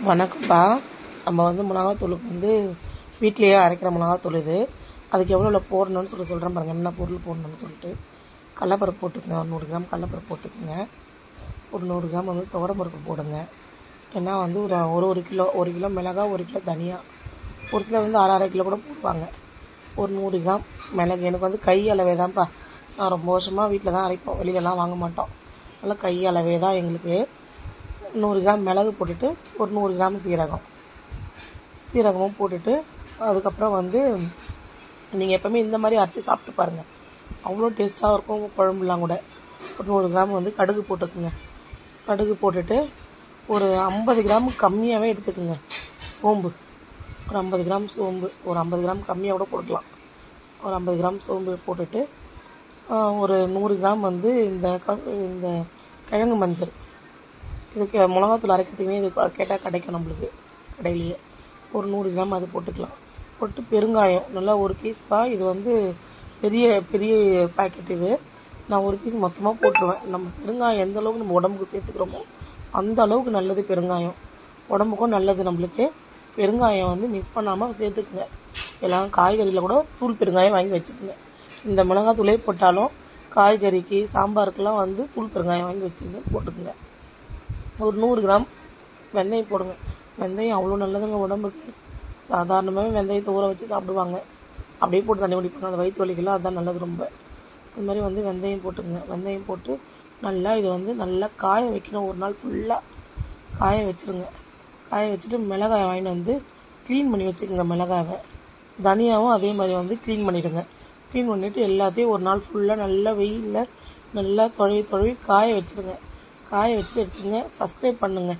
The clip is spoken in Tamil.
வணக்கம்ப்பா. நம்ம மிளகாத்தூளுக்கு வீட்டிலேயே அரைக்கிற மிளகாத்தூள் இது. அதுக்கு எவ்வளோ போடணும்னு சொல்கிறேன் பாருங்கள். என்ன பொருள் போடணும்னு சொல்லிட்டு கடலப்பருப்பு போட்டுக்கங்க. ஒரு 100 கிராம் கடலப்பருப்பு போட்டுக்கோங்க. ஒரு 100 கிராம் துவரம்பருப்பு போடுங்க. ஏன்னா ஒரு கிலோ மிளகா, 1 கிலோ தனியா, ஒரு சிலர் அரை கிலோ கூட போடுவாங்க. ஒரு 100 கிராம் மிளகு. எனக்கு கை அளவே தான்ப்பா. நான் ரொம்ப வருஷமாக வீட்டில் தான் அரைப்போம், வெளியிலலாம் வாங்க மாட்டோம். நல்லா கை அளவே தான் எங்களுக்கு. 100 கிராம் மிளகு போட்டுட்டு ஒரு 100 கிராம் சீரகமும் போட்டுட்டு, அதுக்கப்புறம் நீங்கள் எப்போவுமே இந்த மாதிரி அரைச்சி சாப்பிட்டு பாருங்கள், அவ்வளோ டேஸ்ட்டாக இருக்கும் குழம்புலாம் கூட. ஒரு 100 கிராம் கடுகு போட்டுக்குங்க. கடுகு போட்டுட்டு ஒரு 50 கிராம் கம்மியாகவே எடுத்துக்குங்க சோம்பு. ஒரு 50 கிராம் சோம்பு, ஒரு 50 கிராம் கம்மியாக கூட போட்டுக்கலாம். ஒரு 50 கிராம் சோம்பு போட்டுட்டு ஒரு 100 கிராம் இந்த கிழங்கு மஞ்சள். இதுக்கு மிளகாத்தூள் அரைக்கிறதுக்குமே இது கேட்டால் கிடைக்கும் நம்மளுக்கு கடையிலேயே. ஒரு 100 கிராம் அது போட்டுக்கலாம். போட்டு பெருங்காயம் நல்லா ஒரு பீஸ்ப்பா. இது பெரிய பெரிய பாக்கெட். இது நான் ஒரு பீஸ் மொத்தமாக போட்டுருவேன். நம்ம பெருங்காயம் எந்த அளவுக்கு நம்ம உடம்புக்கு சேர்த்துக்கிறோமோ அந்த அளவுக்கு நல்லது பெருங்காயம். உடம்புக்கும் நல்லது நம்மளுக்கு. பெருங்காயம் மிஸ் பண்ணாமல் சேர்த்துக்குங்க. எல்லாம் காய்கறியில் கூட தூள் பெருங்காயம் வாங்கி வச்சுக்கோங்க. இந்த மிளகாத்தூளே போட்டாலும் காய்கறிக்கு சாம்பாருக்கெல்லாம் தூள் பெருங்காயம் வாங்கி வச்சுங்க, போட்டுக்குங்க. ஒரு 100 கிராம் வெந்தயம் போடுங்க. வெந்தயம் அவ்வளோ நல்லதுங்க உடம்புக்கு. சாதாரணமாகவே வெந்தயத்தை ஊற வச்சு சாப்பிடுவாங்க, அப்படியே போட்டு தண்ணி குடிப்பாங்க. அந்த வயிற்று வலிக்கெல்லாம் அதுதான் நல்லது ரொம்ப. அது மாதிரி வெந்தயம் போட்டுங்க. வெந்தயம் போட்டு நல்லா இது நல்லா காய வைக்கணும். ஒரு நாள் ஃபுல்லாக காய வச்சுருங்க. காய வச்சுட்டு மிளகாய் வாங்கிட்டு க்ளீன் பண்ணி வச்சுக்கோங்க. மிளகாவை தனியாகவும் அதே மாதிரி க்ளீன் பண்ணிவிடுங்க. க்ளீன் பண்ணிவிட்டு எல்லாத்தையும் ஒரு நாள் ஃபுல்லாக நல்லா வெயிலில் நல்லா தொழவி காய வச்சுருங்க. காய வச்சுட்டு எடுத்துங்க. சப்ஸ்கிரைப் பண்ணுங்கள்.